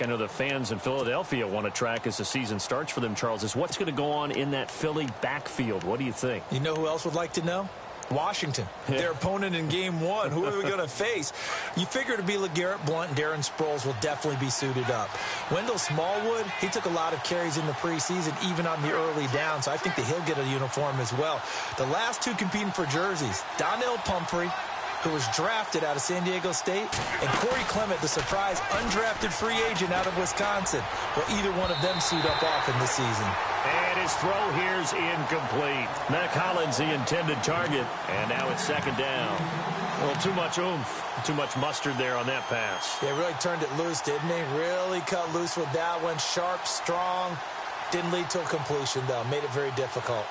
I know the fans in Philadelphia want to track as the season starts for them, Charles, is what's going to go on in that Philly backfield. What do you think? You know who else would like to know? Washington, their opponent in Game 1. Who are we going to face? You figure to be LeGarrette Blount and Darren Sproles will definitely be suited up. Wendell Smallwood, he took a lot of carries in the preseason, even on the early down, so I think that he'll get a uniform as well. The last two competing for jerseys, Donnell Pumphrey, who was drafted out of San Diego State, and Corey Clement, the surprise undrafted free agent out of Wisconsin. Will either one of them suit up often this season? And his throw here's incomplete. Matt Collins, the intended target, and now it's second down. Well, too much oomph, too much mustard there on that pass. They really turned it loose, didn't they? Really cut loose with that one. Sharp, strong. Didn't lead to a completion, though. Made it very difficult.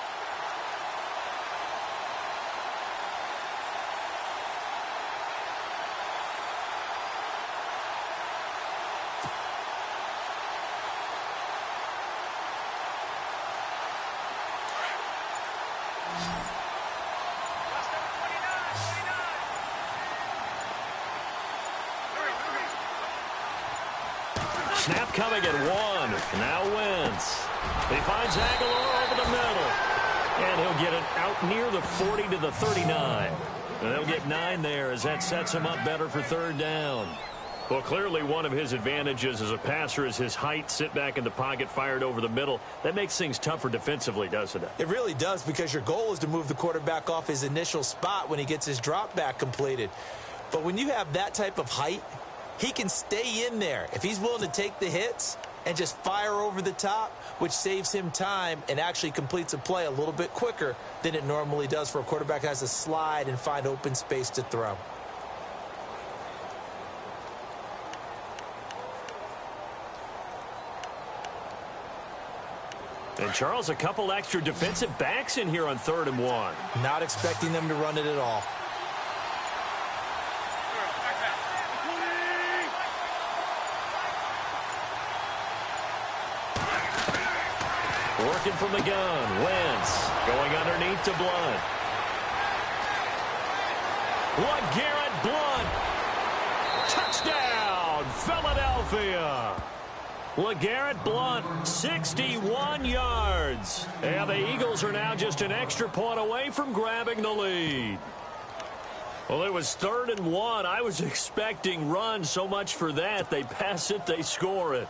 Snap coming at one. Now Wentz. He finds Aguilar over the middle. And he'll get it out near the 40 to the 39. And they'll get 9 there as that sets him up better for third down. Well, clearly one of his advantages as a passer is his height. Sit back in the pocket, fired over the middle. That makes things tougher defensively, doesn't it? It really does, because your goal is to move the quarterback off his initial spot when he gets his drop back completed. But when you have that type of height, he can stay in there if he's willing to take the hits and just fire over the top, which saves him time and actually completes a play a little bit quicker than it normally does for a quarterback that has to slide and find open space to throw. And, Charles, a couple extra defensive backs in here on 3rd and 1. Not expecting them to run it at all. Working from the gun. Wentz going underneath to Blount. LeGarrette Blount. Touchdown, Philadelphia. LeGarrette Blount, 61 yards. And the Eagles are now just an extra point away from grabbing the lead. Well, it was 3rd and 1. I was expecting run, so much for that. They pass it, they score it.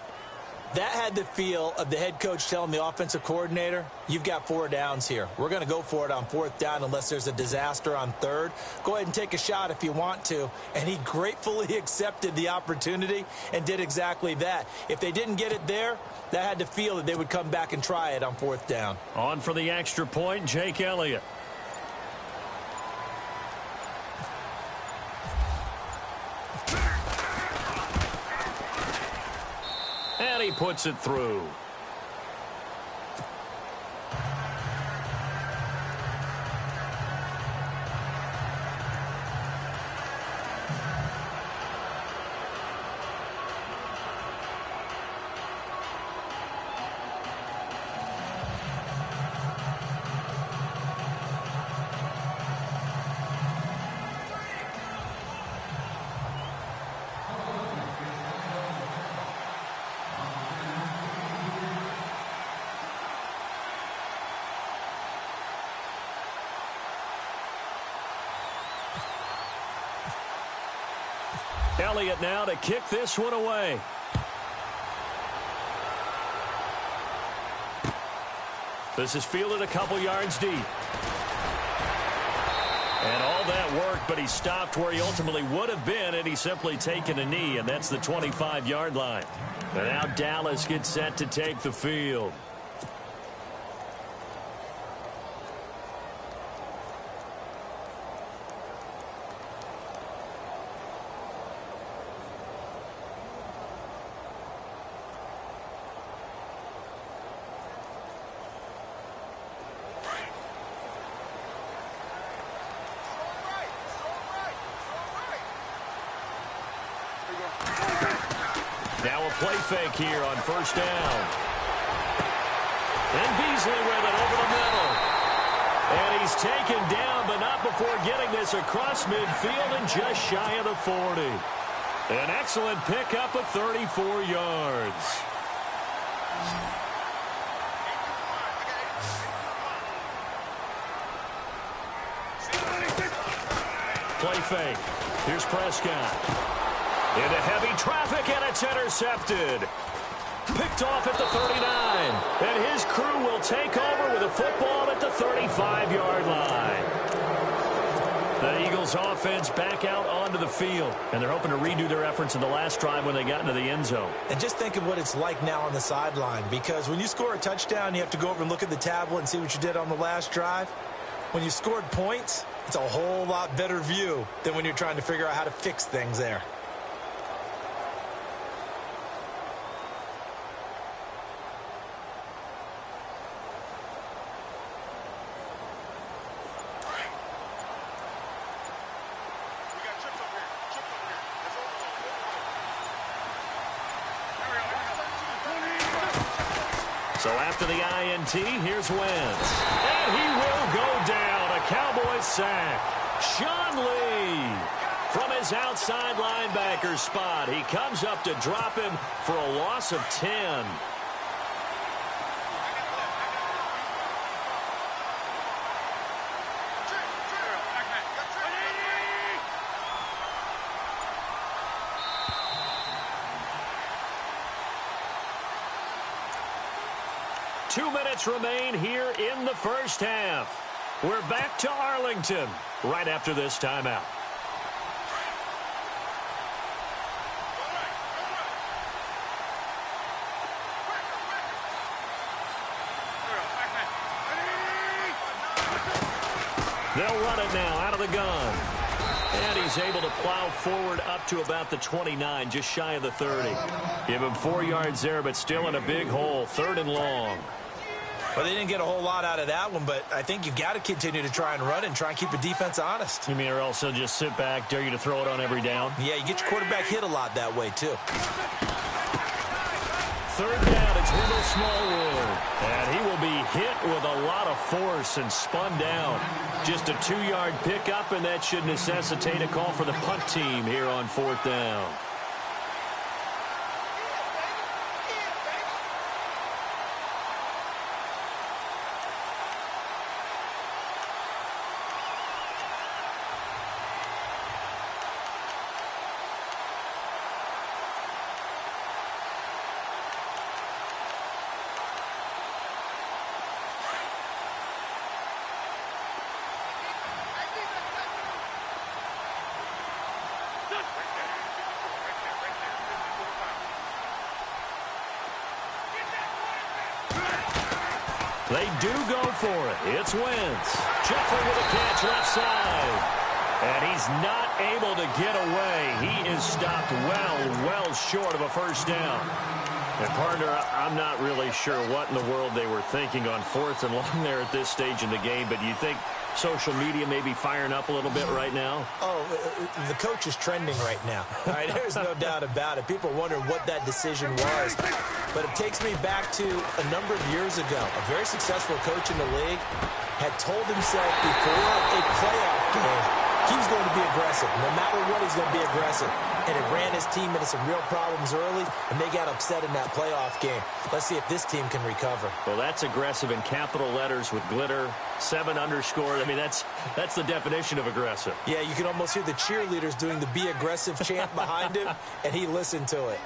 That had the feel of the head coach telling the offensive coordinator, you've got 4 downs here. We're going to go for it on 4th down unless there's a disaster on 3rd. Go ahead and take a shot if you want to. And he gratefully accepted the opportunity and did exactly that. If they didn't get it there, that had the feel that they would come back and try it on 4th down. On for the extra point, Jake Elliott. And he puts it through. Elliott now to kick this one away. This is fielded a couple yards deep. And all that work, but he stopped where he ultimately would have been had he simply taken a knee, and that's the 25-yard line. And now Dallas gets set to take the field. Now a play fake here on 1st down. And Beasley with it over the middle. And he's taken down, but not before getting this across midfield and just shy of the 40. An excellent pickup of 34 yards. play fake. Here's Prescott. Into heavy traffic, and it's intercepted. Picked off at the 39. And his crew will take over with a football at the 35-yard line. The Eagles offense back out onto the field, and they're hoping to redo their efforts in the last drive when they got into the end zone. And just think of what it's like now on the sideline, because when you score a touchdown, you have to go over and look at the tablet and see what you did on the last drive. When you scored points, it's a whole lot better view than when you're trying to figure out how to fix things there. So after the INT, here's Wentz. And he will go down. A Cowboys sack. Sean Lee from his outside linebacker spot. He comes up to drop him for a loss of 10. Two minutes remain here in the first half. We're back to Arlington right after this timeout. They'll run it now out of the gun. And he's able to plow forward up to about the 29, just shy of the 30. Give him 4 yards there, but still in a big hole, 3rd and long. Well, they didn't get a whole lot out of that one, but I think you've got to continue to try and run and try and keep the defense honest. You mean, or else they'll just sit back, dare you to throw it on every down? Yeah, you get your quarterback hit a lot that way, too. 3rd down, it's Wendell Smallwood. And he will be hit with a lot of force and spun down. Just a 2-yard pickup, and that should necessitate a call for the punt team here on 4th down. They do go for it. It's Wentz. Jeffrey with a catch left side. And he's not able to get away. He is stopped well short of a first down. And, partner, I'm not really sure what in the world they were thinking on 4th and long there at this stage in the game, but do you think social media may be firing up a little bit right now? Oh, the coach is trending right now. All right, there's no doubt about it. People wonder what that decision was. But it takes me back to a number of years ago. A very successful coach in the league had told himself before a playoff game he was going to be aggressive. No matter what, he's going to be aggressive. And it ran his team into some real problems early, and they got upset in that playoff game. Let's see if this team can recover. Well, that's aggressive in capital letters with glitter, 7 underscore. I mean, that's the definition of aggressive. Yeah, you can almost hear the cheerleaders doing the be aggressive chant behind him, and he listened to it.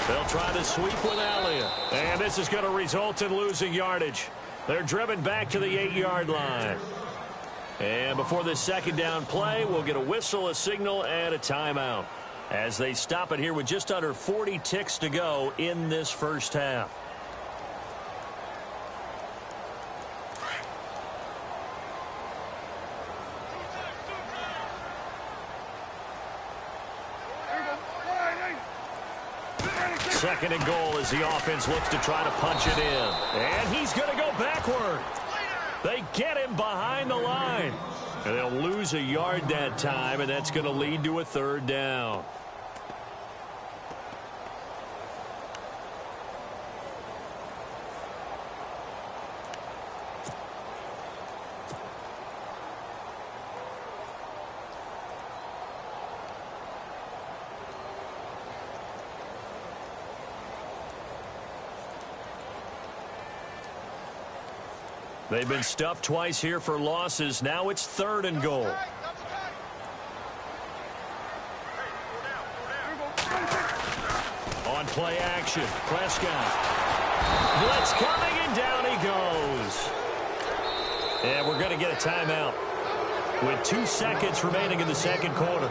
They'll try to sweep with Elliott. And this is going to result in losing yardage. They're driven back to the 8-yard line. And before this second down play, we'll get a whistle, a signal, and a timeout as they stop it here with just under 40 ticks to go in this first half. Second and goal as the offense looks to try to punch it in. And he's going to go backward. They get him behind the line. And they'll lose a yard that time, and that's going to lead to a 3rd down. They've been stuffed twice here for losses. Now it's 3rd and goal. On play action, Prescott. Blitz coming, and down he goes. And we're going to get a timeout with 2 seconds remaining in the second quarter.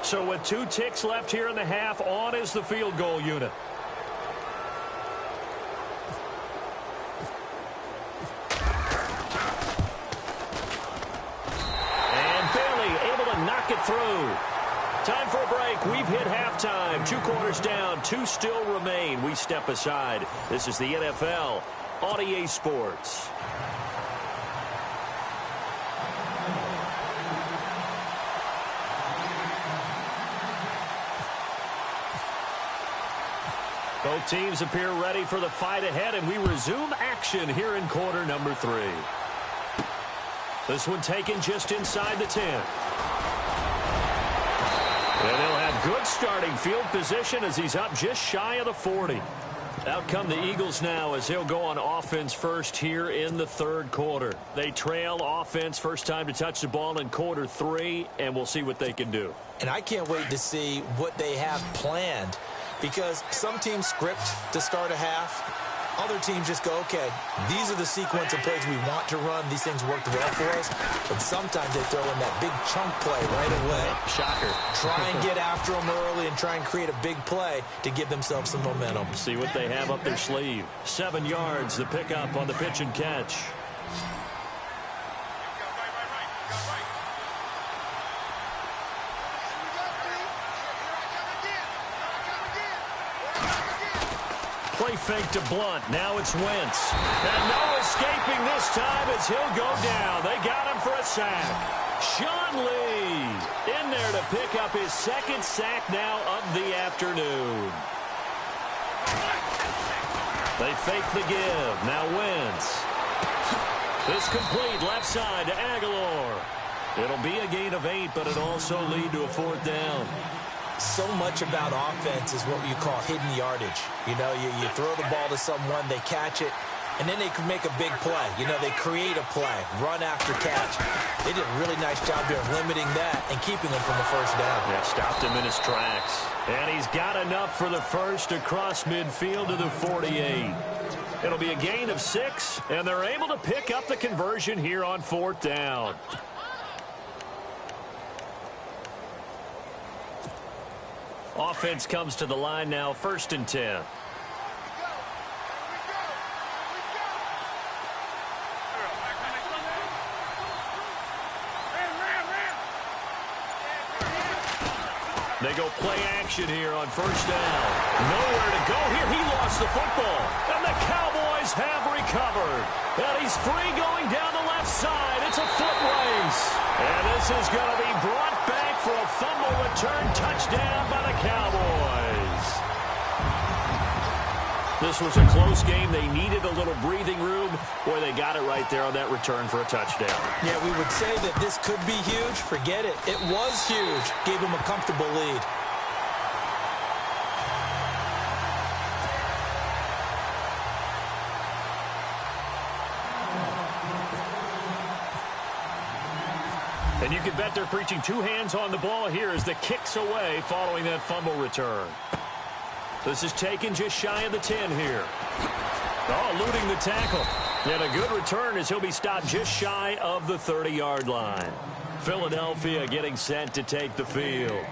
So with 2 ticks left here in the half, on is the field goal unit. And Bailey able to knock it through. Time for a break. We've hit halftime. 2 quarters down. 2 still remain. We step aside. This is the NFL on EA Sports. Both teams appear ready for the fight ahead, and we resume action here in quarter number 3. This one taken just inside the 10. And they'll have good starting field position as he's up just shy of the 40. Out come the Eagles now as he'll go on offense first here in the 3rd quarter. They trail offense first time to touch the ball in quarter 3, and we'll see what they can do. And I can't wait to see what they have planned, because some teams script to start a half. Other teams just go, okay, these are the sequence of plays we want to run. These things worked well for us. But sometimes they throw in that big chunk play right away. Shocker. Try and get after them early and try and create a big play to give themselves some momentum. See what they have up their sleeve. 7 yards, the pickup on the pitch and catch. Play fake to Blunt. Now it's Wentz. And no escaping this time as he'll go down. They got him for a sack. Sean Lee in there to pick up his 2nd sack now of the afternoon. They fake the give. Now Wentz. This complete left side to Aguilar. It'll be a gain of 8, but it'll also lead to a 4th down. So much about offense is what you call hidden yardage. You know, you throw the ball to someone, they catch it, and then they can make a big play. You know, they create a play, run after catch. They did a really nice job there of limiting that and keeping him from the 1st down. Yeah, stopped him in his tracks. And he's got enough for the 1st across midfield to the 48. It'll be a gain of 6, and they're able to pick up the conversion here on 4th down. Offense comes to the line now, 1st and 10. They go play action here on 1st down. Nowhere to go here. He lost the football. And the Cowboys have recovered. And he's free going down the left side. It's a foot race. And this is going to be brought back for a fumble return touchdown by the Cowboys. This was a close game. They needed a little breathing room. Boy, they got it right there on that return for a touchdown. Yeah, we would say that this could be huge. Forget it. It was huge. Gave them a comfortable lead. And you can bet they're preaching 2 hands on the ball here as the kick's away following that fumble return. This is taken just shy of the 10 here. Oh, eluding the tackle. And a good return as he'll be stopped just shy of the 30-yard line. Philadelphia getting set to take the field.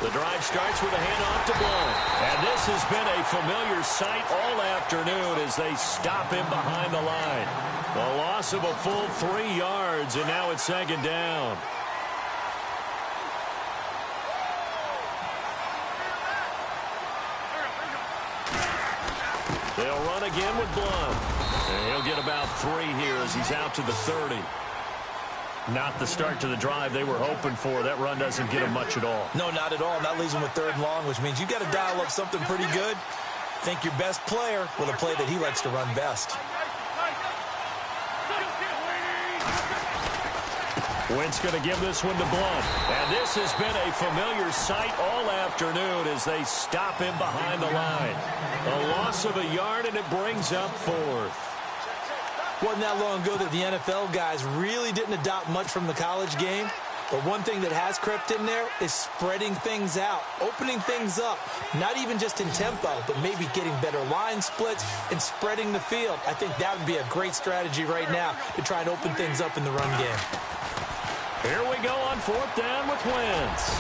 The drive starts with a handoff to Blunt. And this has been a familiar sight all afternoon as they stop him behind the line. A loss of a full 3 yards, and now it's 2nd down. They'll run again with Blunt. And he'll get about 3 here as he's out to the 30. Not the start to the drive they were hoping for. That run doesn't get him much at all. No, not at all. And that leaves him with 3rd and long, which means you got to dial up something pretty good. Think your best player with a play that he likes to run best. Wentz going to give this one to Blunt. And this has been a familiar sight all afternoon as they stop him behind the line. A loss of a yard, and it brings up 4th. Wasn't that long ago that the NFL guys really didn't adopt much from the college game. But one thing that has crept in there is spreading things out, opening things up, not even just in tempo, but maybe getting better line splits and spreading the field. I think that would be a great strategy right now to try and open things up in the run game. Here we go on 4th down with Wentz.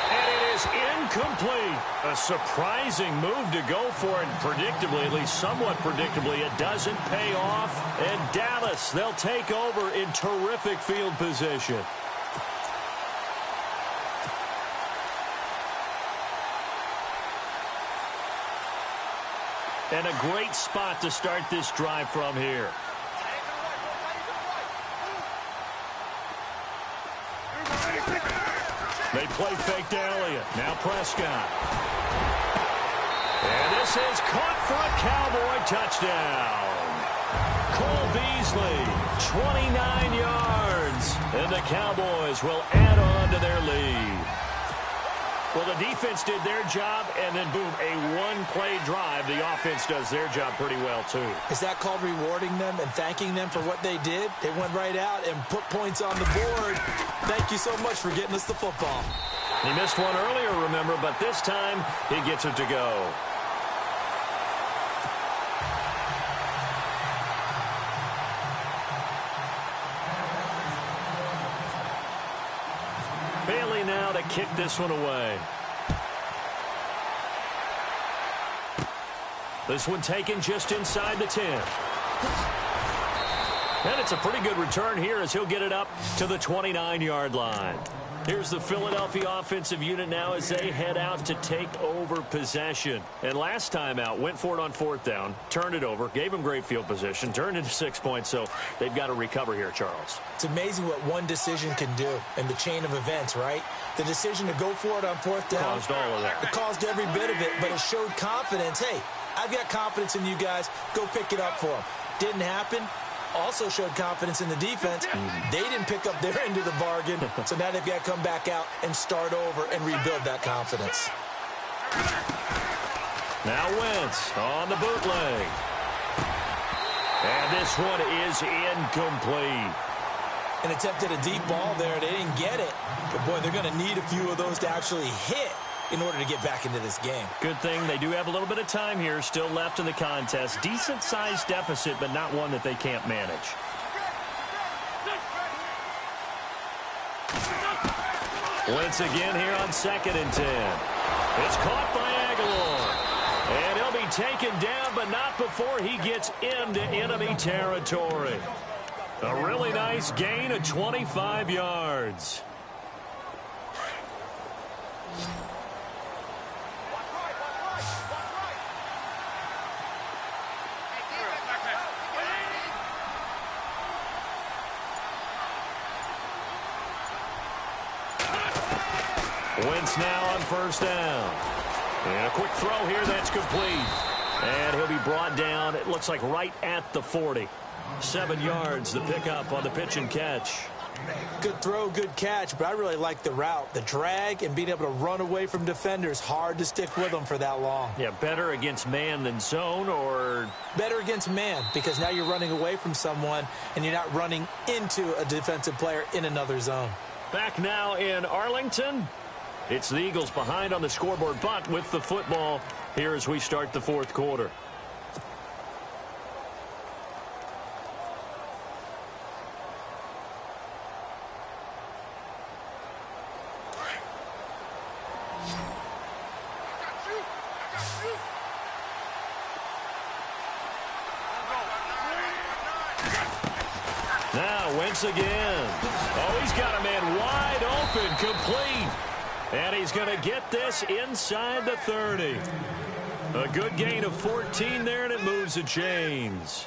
And it is incomplete. A surprising move to go for it. Predictably, at least somewhat predictably, it doesn't pay off. And Dallas, they'll take over in terrific field position. And a great spot to start this drive from here. They play fake to Elliott. Now Prescott. And this is caught for a Cowboy touchdown. Cole Beasley, 29 yards. And the Cowboys will add on to their lead. Well, the defense did their job, and then, boom, a one-play drive. The offense does their job pretty well, too. Is that called rewarding them and thanking them for what they did? They went right out and put points on the board. Thank you so much for getting us the football. He missed one earlier, remember, but this time he gets it to go. Bailey now to kick this one away. This one taken just inside the 10. And it's a pretty good return here as he'll get it up to the 29-yard line. Here's the Philadelphia offensive unit now as they head out to take over possession. And last time out, went for it on 4th down, turned it over, gave them great field position, turned into 6 points, so they've got to recover here, Charles. It's amazing what one decision can do in the chain of events, right? The decision to go for it on 4th down. Caused all of that. It caused every bit of it, but it showed confidence. Hey, I've got confidence in you guys. Go pick it up for them. Didn't happen. Also showed confidence in the defense. They didn't pick up their end of the bargain, so now they've got to come back out and start over and rebuild that confidence. Now Wentz on the bootleg. And this one is incomplete. An attempt at a deep ball there. They didn't get it. But, boy, they're going to need a few of those to actually hit in order to get back into this game. Good thing they do have a little bit of time here still left in the contest. Decent-sized deficit, but not one that they can't manage. Wentz again here on 2nd and 10. It's caught by Aguilar. And he'll be taken down, but not before he gets into enemy territory. A really nice gain of 25 yards. Wentz now on 1st down. And a quick throw here that's complete. And he'll be brought down, it looks like right at the 40. 7 yards the pickup on the pitch and catch. Good throw, good catch, but I really like the route. The drag and being able to run away from defenders. Hard to stick with them for that long. Yeah, better against man than zone, or? Better against man, because now you're running away from someone and you're not running into a defensive player in another zone. Back now in Arlington. It's the Eagles behind on the scoreboard, but with the football here as we start the 4th quarter. Now Wentz again. Oh, he's got a man wide open, complete. And he's going to get this inside the 30. A good gain of 14 there, and it moves the chains.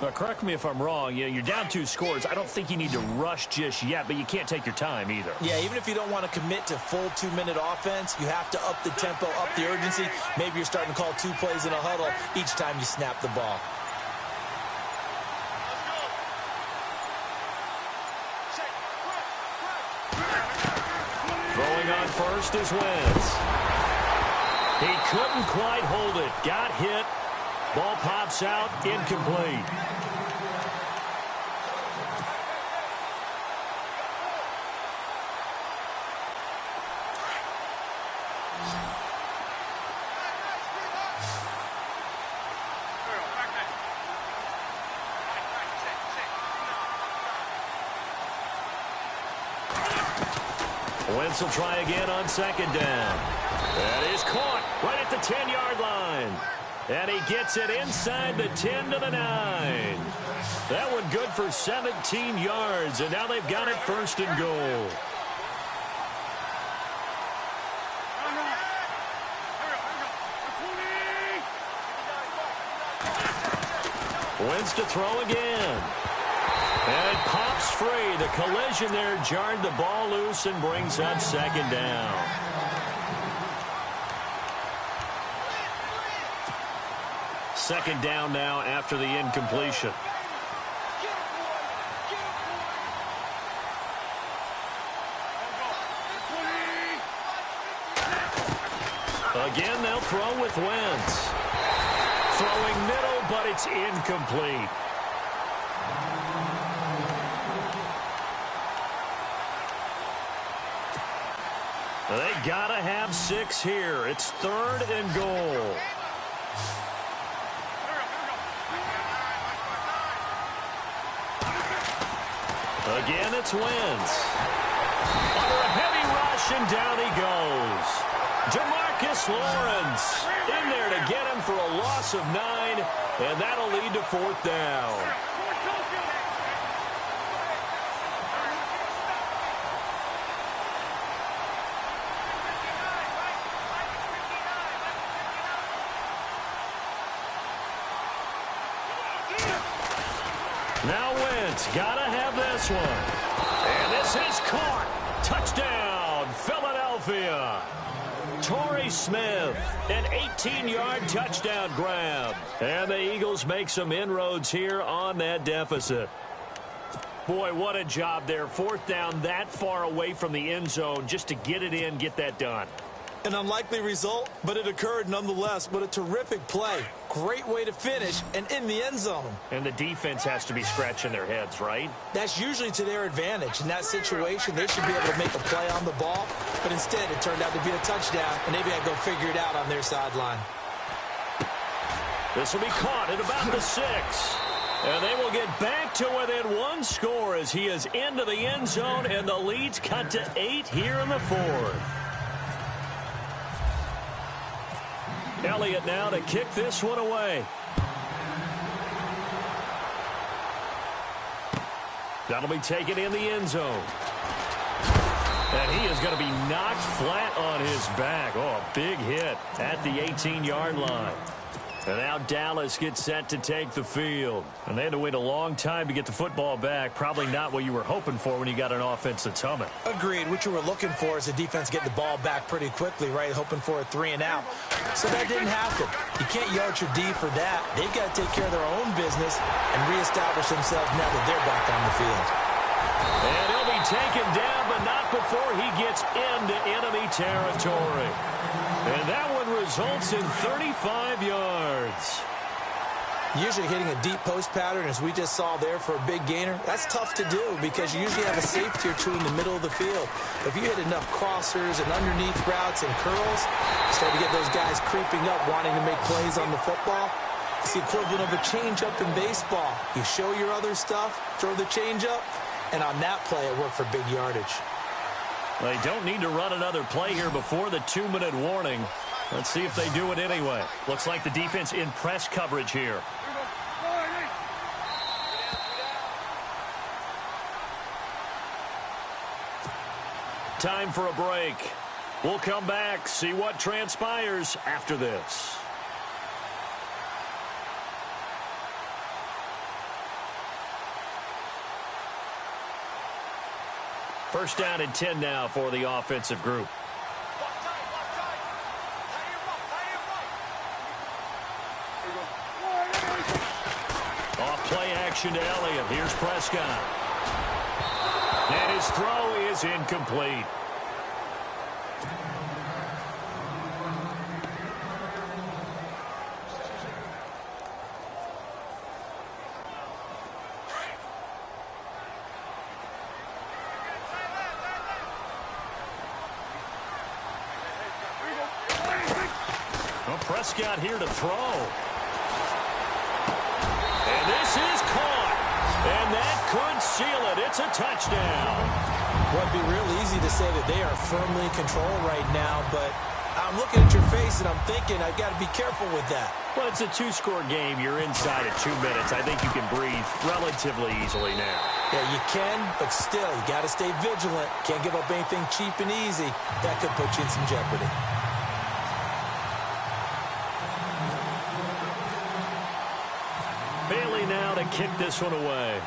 Now, correct me if I'm wrong. You're down 2 scores. I don't think you need to rush just yet, but you can't take your time either. Yeah, even if you don't want to commit to full 2-minute offense, you have to up the tempo, up the urgency. Maybe you're starting to call 2 plays in a huddle each time you snap the ball. Throwing on first is Wentz. He couldn't quite hold it. Got hit. Ball pops out, incomplete. Wentz will try again on second down. That is caught right at the 10-yard line. And he gets it inside the 10 to the 9. That one good for 17 yards, and now they've got it first and goal. Wentz to throw again. And it pops free. The collision there jarred the ball loose and brings up second down. Second down now after the incompletion. Again, they'll throw with Wentz. Throwing middle, but it's incomplete. They gotta have 6 here. It's 3rd and goal. Again, it's Wentz. Under a heavy rush, and down he goes. Jamarcus Lawrence in there to get him for a loss of 9, and that'll lead to 4th down. Now Wentz, gotta have this one. And this is caught. Touchdown, Philadelphia. Torrey Smith, an 18-yard touchdown grab. And the Eagles make some inroads here on that deficit. Boy, what a job there. 4th down that far away from the end zone just to get it in, get that done. An unlikely result, but it occurred nonetheless. But a terrific play. Great way to finish, and in the end zone. And the defense has to be scratching their heads, right? That's usually to their advantage. In that situation, they should be able to make a play on the ball. But instead, it turned out to be a touchdown, and they've got to go figure it out on their sideline. This will be caught at about the 6. And they will get back to within 1 score as he is into the end zone, and the lead's cut to 8 here in the 4th. Elliott now to kick this one away. That'll be taken in the end zone. And he is going to be knocked flat on his back. Oh, a big hit at the 18-yard line. And now Dallas gets set to take the field. And they had to wait a long time to get the football back. Probably not what you were hoping for when you got an offense that's humming. Agreed. What you were looking for is the defense getting the ball back pretty quickly, right? Hoping for a 3-and-out. So that didn't happen. You can't yard your D for that. They've got to take care of their own business and reestablish themselves now that they're back on the field. And he'll be taken down, but not before he gets into enemy territory. And that one results in 35 yards. Usually hitting a deep post pattern, as we just saw there for a big gainer, that's tough to do because you usually have a safety or two in the middle of the field. If you hit enough crossers and underneath routes and curls, you start to get those guys creeping up, wanting to make plays on the football. It's the equivalent of a changeup in baseball. You show your other stuff, throw the changeup, and on that play, it worked for big yardage. They don't need to run another play here before the 2-minute warning. Let's see if they do it anyway. Looks like the defense in press coverage here. Time for a break. We'll come back, see what transpires after this. First down and 10 now for the offensive group. Off play action to Elliott. Here's Prescott. And his throw is incomplete. Prescott here to throw. And this is caught. And that could seal it. It's a touchdown. Well, it'd be real easy to say that they are firmly in control right now, but I'm looking at your face and I'm thinking I've got to be careful with that. Well, it's a two-score game. You're inside at 2 minutes. I think you can breathe relatively easily now. Yeah, you can, but still, you got to stay vigilant. Can't give up anything cheap and easy. That could put you in some jeopardy. Bailey now to kick this one away.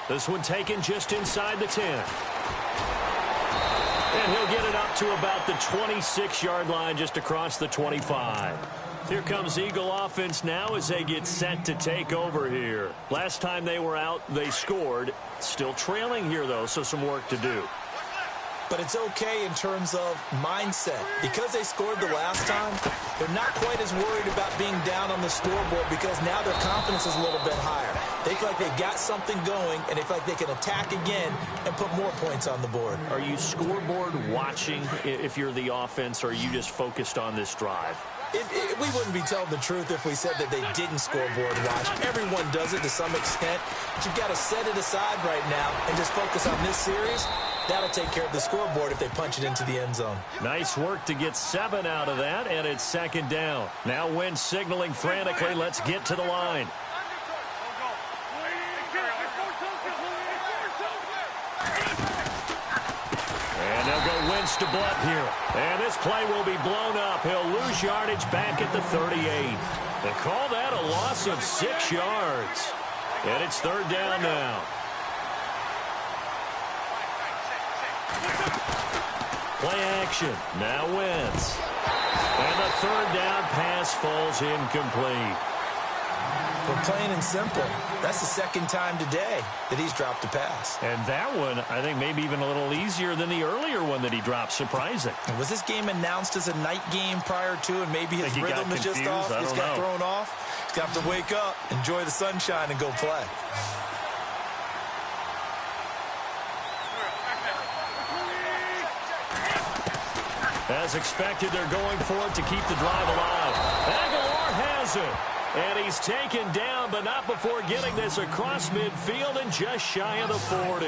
This one taken just inside the 10. And he'll get it up to about the 26-yard line, just across the 25. Here comes Eagle offense now as they get set to take over here. Last time they were out, they scored. Still trailing here, though, so some work to do. But it's okay in terms of mindset. Because they scored the last time, they're not quite as worried about being down on the scoreboard because now their confidence is a little bit higher. They feel like they've got something going, and they feel like they can attack again and put more points on the board. Are you scoreboard watching if you're the offense, or are you just focused on this drive? We wouldn't be telling the truth if we said that they didn't scoreboard watch. Everyone does it to some extent. But you've got to set it aside right now and just focus on this series. That'll take care of the scoreboard if they punch it into the end zone. Nice work to get 7 out of that, and it's second down. Now Wentz signaling frantically, let's get to the line. And they'll go Wentz to Blunt here. And this play will be blown up. He'll lose yardage back at the 38. They call that a loss of 6 yards. And it's third down now. Play action. Now Wentz. And the third down pass falls incomplete. But plain and simple, that's the second time today that he's dropped a pass. And that one, I think, maybe even a little easier than the earlier one that he dropped. Surprising. And was this game announced as a night game prior to, and maybe his rhythm is just off? He's got thrown off. He's got to wake up, enjoy the sunshine, and go play. As expected, they're going for it to keep the drive alive. Aguilar has it. And he's taken down, but not before getting this across midfield and just shy of the 40.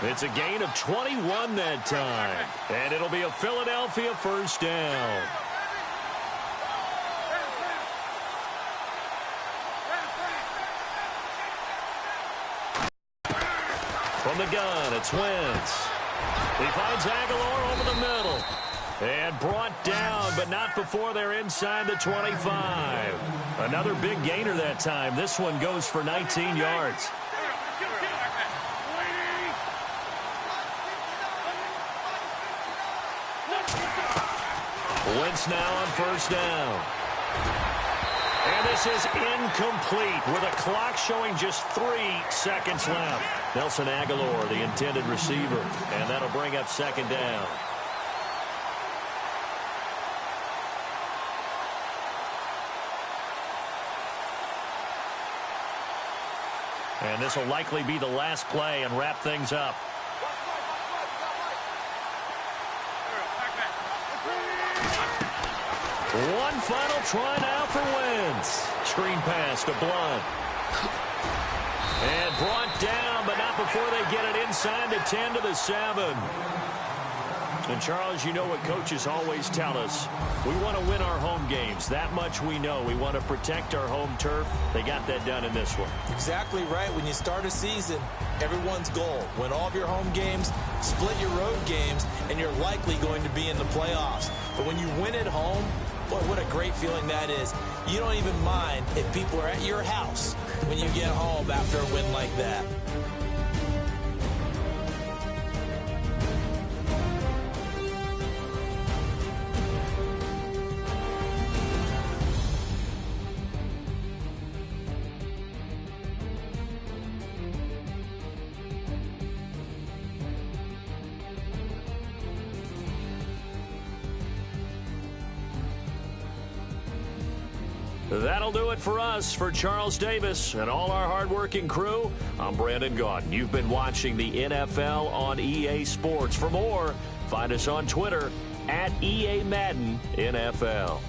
It's a gain of 21 that time. And it'll be a Philadelphia first down. From the gun, it's Wentz. He finds Aguilar over the middle. And brought down, but not before they're inside the 25. Another big gainer that time. This one goes for 19 yards. Wentz now on first down. And this is incomplete with a clock showing just 3 seconds left. Nelson Aguilar, the intended receiver. And that'll bring up second down. And this will likely be the last play and wrap things up. One final try now for Wentz. Screen pass to Blunt. And brought down, but not before they get it inside the 10 to the 7. And, Charles, you know what coaches always tell us. We want to win our home games. That much we know. We want to protect our home turf. They got that done in this one. Exactly right. When you start a season, everyone's goal, win all of your home games, split your road games, and you're likely going to be in the playoffs. But when you win at home, boy, what a great feeling that is. You don't even mind if people are at your house when you get home after a win like that. That'll do it for us. For Charles Davis and all our hardworking crew, I'm Brandon Gaudin. You've been watching the NFL on EA Sports. For more, find us on Twitter at EA Madden NFL.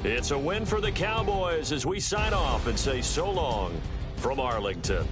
It's a win for the Cowboys as we sign off and say so long from Arlington.